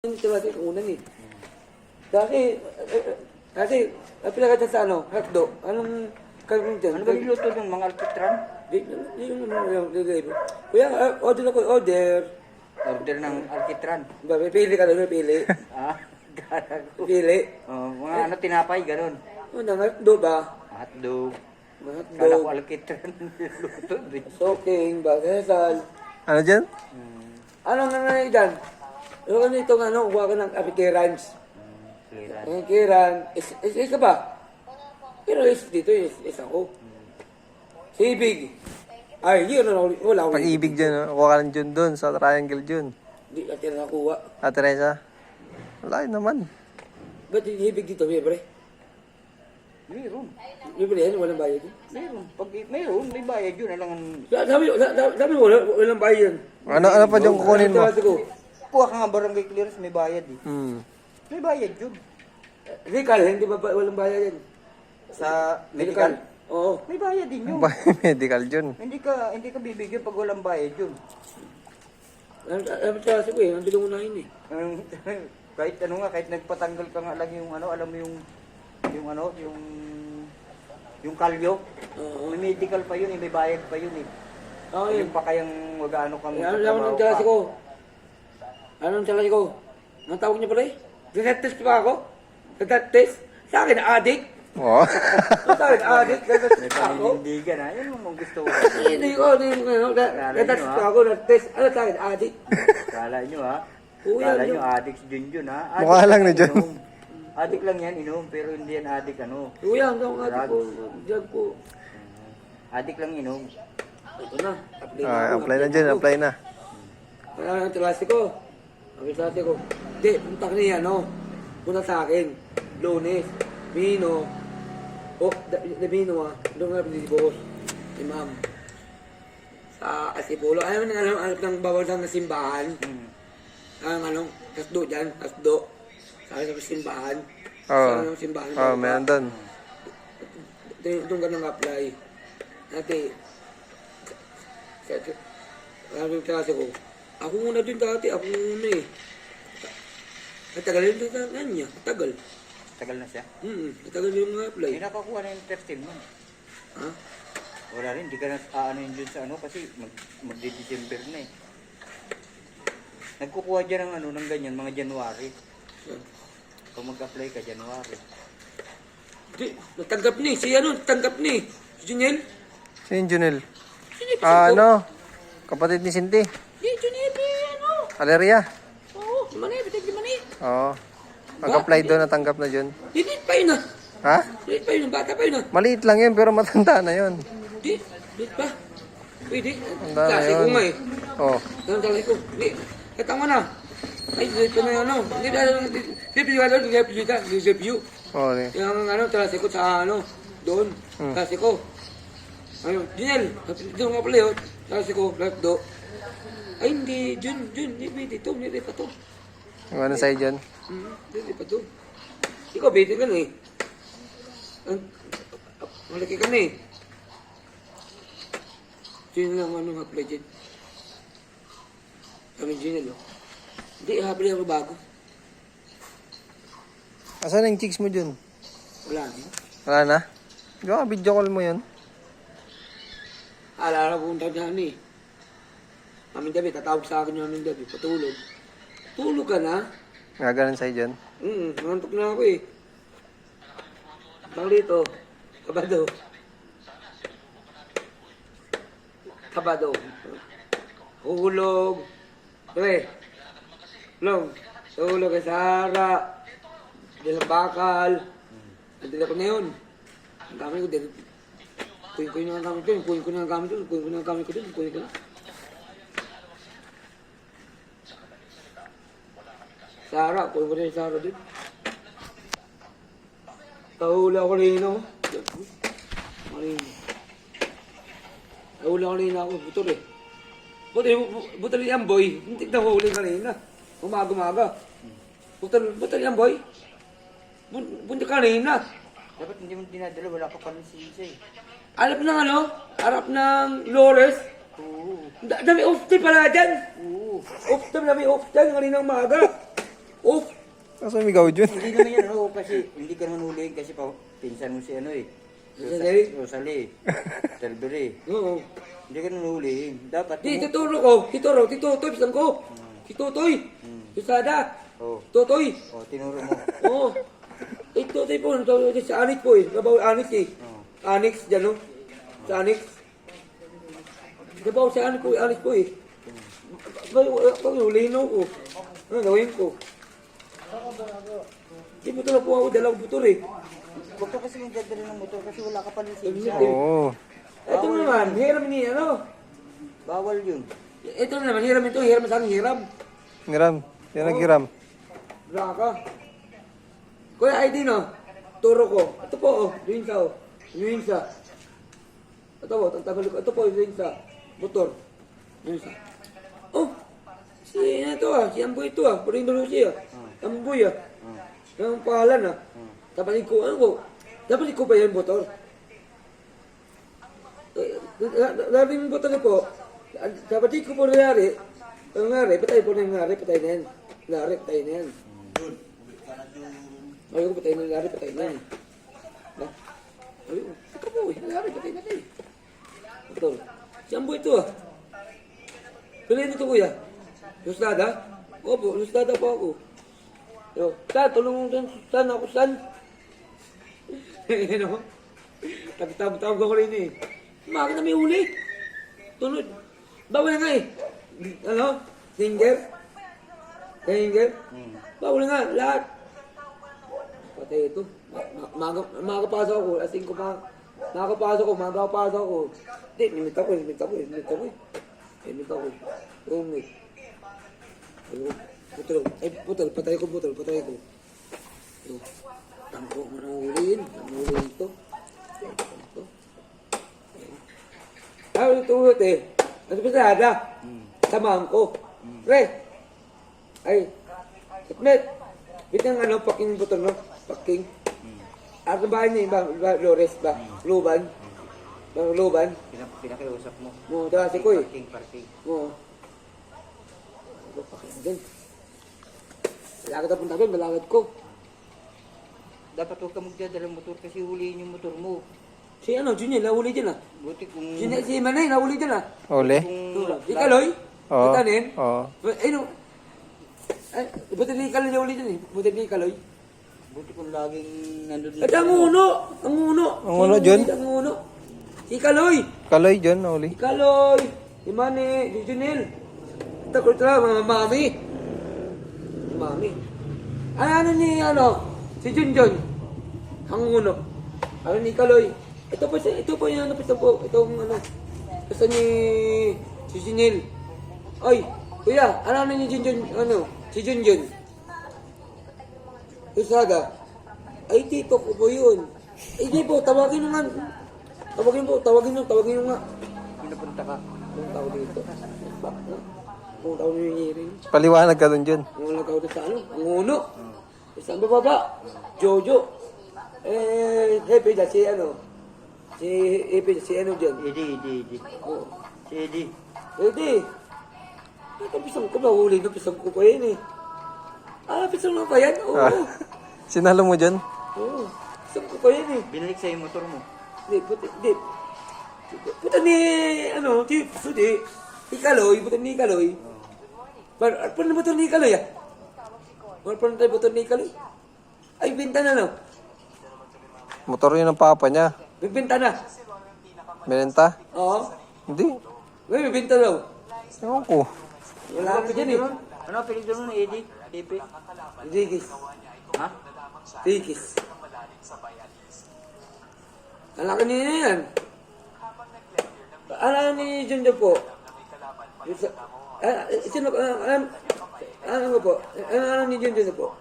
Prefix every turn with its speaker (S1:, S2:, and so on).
S1: Ito natin ang unan eh. Dati, pinagkata sa ano, hotdog. Anong kalkong dyan?
S2: Ano ba niluto ng mga alpitran?
S1: Di yung Kuya, order ako, order.
S2: Order ng alpitran.
S1: Ba, pili ka doon, pili.
S2: Ah, garago.
S1: Pili.
S2: Oh, mga ano, tinapay, ganun.
S1: Ano, hotdog ba?
S2: Hotdog. Kala ko
S1: Hotdog.
S2: alpitran niluto din.
S1: Soking, bagasal.
S3: Ano dyan?
S1: Anong nangyay dyan? Ano itong ano, kuha ka ng apikirans.
S2: Clearance.
S1: Ang kiran, isa ba? Pero dito, isa ko. Sibig. Ay, yun na wala akong
S3: Pag-ibig dyan, kuha ka ng Jun doon, sa triangle Jun.
S1: Hindi natin nakuha.
S3: Ah, Teresa? Wala yun naman.
S1: Ba't yung hibig dito, libre?
S2: Meron.
S1: Libre yan, walang bayad yun.
S2: Meron. Pag meron, may bayad yun. Alangan,
S1: Sabi mo, walang bayad yun.
S3: Ano pa dyan kukunin mo?
S1: Sabi ko,
S2: kuha ka nga barangay clearance, may bayad eh. May bayad yun.
S1: Rikal, hindi ba walang bayad yan?
S2: Sa medical,
S1: Oo.
S2: may bayad din yun.
S3: Medical Jun.
S2: Hindi ka bibigyan pag walang bayad yun.
S1: Sabi ko eh, nandito mo na yun eh.
S2: Kahit ano nga, kahit nagpatanggal ka nga lang yung ano, alam mo yung kalyo.
S1: Oo.
S2: May medical pa yun, may bayad pa yun eh.
S1: Oo yun.
S2: Yung pa kayang wag-ano kang
S1: Alam mo ng klase ko? Anong klase ko? Anong tawag niya pala eh? Test pa ako? Test? Sa akin, addict.
S3: Oo.
S1: Sa akin, addict.
S2: May
S1: Test pa ako.
S2: paninindigan ha, yun mo gusto ko.
S1: Hindi ko, test pa ako. Test. Ano sa akin, addict?
S2: Kala nyo ha,
S1: Kuya,
S2: kala
S1: yun.
S2: nyo addicts Junjun ha.
S3: Mukha lang ni Jun.
S2: Inom. Addict lang yan, inom, pero hindi yan addict ano.
S1: Kuya, ang tawag addict ko. Drug ko.
S2: Addict lang inom.
S1: Ito na.
S3: Apply na dyan, apply na.
S1: Kaya ang klase ko. Ang klase ko. Hindi, punta ka niya, no? Punta sa akin. Lunes. Mino. Mino doon nga pinilibos. Si ma'am. Sa Asipulo. Ayaw na alam ng bawal ng simbahan. Ang ano, kasdo dyan, kasdo. Sa simbahan.
S3: Oo.
S1: Sa simbahan.
S3: Oo, meron doon.
S1: Doon ka nang apply. Dati, sabi yung klase ko, ako muna din dati, ako muna eh. Katagal yung tagal niya, katagal.
S2: Tagal na siya.
S1: Katagal yung apply.
S2: Hindi nakakuha na yung 13 mo.
S1: Ha?
S2: Wala rin, hindi ka na ano yun dun sa ano kasi magdi-December na eh. Nagkukuha dyan ng ano, ng ganyan, mga January. Kung mag-apply ka, January.
S1: Di, natanggap ni, si ano, natanggap ni. Si Juniel?
S3: Sino yung Junel?
S1: Sino yung
S3: Ah, ano? Kapatid ni Cindy.
S1: Di, Juniel, ano?
S3: Valeria.
S1: Oo, si Manay, bitag si Manay.
S3: Oo. Mag-apply doon, natanggap na Jun.
S1: Dilit pa yun ah.
S3: Ha?
S1: Dilit pa yun, bata pa yun ah.
S3: Maliit lang yun, pero matanda na yun.
S1: Dilit pa. Pwede.
S3: Tanda na
S1: Klase ko
S3: yun.
S1: nga eh.
S3: Oo.
S1: Ganun talaga ko. Hindi. Katama na. Ay, dito na yun, ano. Review ka. Review.
S3: Oo.
S1: Yung ano, klase ko sa ano, doon. Klase ko. Ano, Junel, dito nga pala yun. Klase ko, live do. Ay, hindi, hindi pwede to. Hindi pa to.
S3: Yung ano sa'yo dyan?
S1: Hindi pa to. Ikaw, pwede ka na eh. Malaki ka na eh. Sino lang ano nga pala dyan? Kami Junel, oh. Hindi, habili ako bago.
S3: Asan yung chicks mo dyan?
S1: Wala na.
S3: Wala na? Yung video call mo yun.
S1: Alala ko kung tawag na eh. Aming gabi, tatawag sa akin yung aming gabi, patulog. Tulog ka na?
S3: Nga ganun sa'yo dyan.
S1: Nantok na ako eh. Tawag dito, kabado. Kabado. Hulog. Pre. Long. Hulog ka sa hara. Dilang bakal. Nadala ko na yun. Ang dami ko din. Kuyin ko yung ang gamit ko. Kuyin ko na ang gamit ko. Kuyin ko na ang gamit ko din. Kuyin ko na. Sara. Kuyin ko na yung Sara din. Tahula ko rin ako. Marino. Tahula ko rin ako. Butor eh. Butor yan boy. Hindi na huli kanina. Umaga-umaga. Butor yan boy. Bunta kanina.
S2: Dapat hindi mo dinadala, wala ka pa rin sisa eh.
S1: Alap ng ano? Harap ng Lores.
S2: Oo.
S1: Dami off day pala dyan.
S2: Oo.
S1: Off day, dami off day. Kanina umaga. Oh!
S3: Kaso umigaw dyan.
S2: Hindi naman yan, ano, kasi hindi ka naman huliin kasi pa, pinsan mo si ano eh.
S1: Rosalie?
S2: Rosalie. Selbery.
S1: Oo.
S2: Hindi ka naman huliin. Dapat
S1: Di, tuturo ko. Tito, Toy, pisang ko. Tito, Toy. Susada.
S2: Oh,
S1: Totoy.
S2: oh, tinuro mo.
S1: Oo. Ito, Toy po. Ito, sa Anix po eh. Kabaw Anix eh.
S2: Oh.
S1: Anix, dyan no? Sa Anix. Kabaw sa Anix po eh. Pag hulihin ako. Ano gawin ko? Di buto na po ako. Dalawang buto eh.
S2: Huwag ka kasi yung dadali ng motor kasi wala ka pa lisensya.
S3: Oo.
S1: Ito naman, hiram ni ano.
S2: Bawal yun.
S1: Ito naman, hiram ito. Hiram sa akin, hiram.
S3: Hiram. Yan ang hiram.
S1: Wala ka. Kuya ID no, turo ko. Ito po oh, Luinsa oh. Luinsa. Ito po, tatagal ko. Ito po, Luinsa. Motor. Luinsa. Oh, si ano to ah, si Amboy ito ah. Puring Lucy ah. Amboy ah. Ang pangalan ah. Dapat ko, ano ko? Dapat ko ba yan motor? Lari yung motor na po. Dapat ko po nangyari. Nangyari, patay po nangyari, patay na yan. Lari, patay na yan. Ayaw ko patay na lari, patay na yan. Ayaw ko, ito po eh, lari, patay na kayo. Ito, siyang po ito ah. Piliin ito kuya. Lustada? Opo, lustada po ako. Yo, tulungan mo dyan, saan ako, saan? Ano? Tawag ako rin eh. Bakit na may uli? Tunod. Bawal na nga eh. Ano? Finger? Bawal na nga, lahat. Patay ito. Makakapasok ako. Asing ko pa. Makakapasok ako. Hindi, limit ako. Putol. Patay ko. Ito. Tampo mo nang uliin. Ito. Ito eh. Ano ba sa hada? Samahan ko. Pre. Ay. Sakmet. Bitang ano, paking butong no? Paking. At ang bahay niya ba? Lores ba? Luban. Luban.
S2: Pinakiusap mo.
S1: Mo, dala si Koy.
S2: Parking.
S1: Mo. Ano paking din? Malakad na punta doon, malakad ko.
S2: Dapat huwag ka magdadala ng motor kasi huliin yung motor mo.
S1: Si ano, Junior, nahuli dyan ah.
S2: Buti kung...
S1: Si Manay, nahuli dyan ah.
S3: Uli?
S1: Si Kaloy?
S3: Oo.
S1: Katanin?
S3: Oo.
S1: Ano? Ay, buti ni Kaloy nahuli dyan eh. Buti ni Kaloy.
S2: Buti kung laging nandun
S1: At ang uno!
S3: Ang uno,
S1: Sino
S3: Jun?
S1: Ang uno. Si Kaloy!
S3: Kaloy dyan, uli.
S1: Si Kaloy! Si Manny! Si Junel! Takot na, mga mami! Mami. Ano ni, si Junjun. Ang uno. Ano ni Kaloy. Ito po yung pista po. Itong pista ni si Junel. Oy, kuya, ano ni Junjun, si Junjun. Usada. Ay, tito ko po yun. Ay, di po, tawagin nyo nga. Tawagin nyo nga.
S2: Pinapunta ka.
S1: Kung tao dito. Kung tao nyo yung
S3: Paliwanag ka dun dyan.
S1: ang nagaw sa ang uno. Isang bababa. Jojo. Hepe dyan, si Hepe dyan, si dyan.
S2: Eddie.
S1: Oo.
S2: Si Eddie.
S1: Pwede. Ito pisang ko, mahuli na pisang ko pa yan eh. Pisang na pa yan? Oo.
S3: Sinalo mo dyan?
S1: Oo. Pisang ko pa yan eh.
S2: Binalik sa'yo yung motor mo.
S1: Di. Puta ni, si Kaloy, puta ni Kaloy. Paano na motor ni Kaloy ah? Paano tayo motor ni Kaloy? Ay, binta na no?
S3: Motor yun ng papa niya.
S1: Bibinta na.
S3: Binenta?
S1: Oo.
S3: Hindi.
S1: May bibinta daw.
S3: Ewan ko.
S1: Wala ka dyan eh.
S2: Ano, pilig doon ni Eddie? Hepe?
S1: Rigis.
S2: Ha?
S1: Rigis. Anak niya yan. Anak ni Junjo po. Sino po? Ano po? Ano ni Junjo po?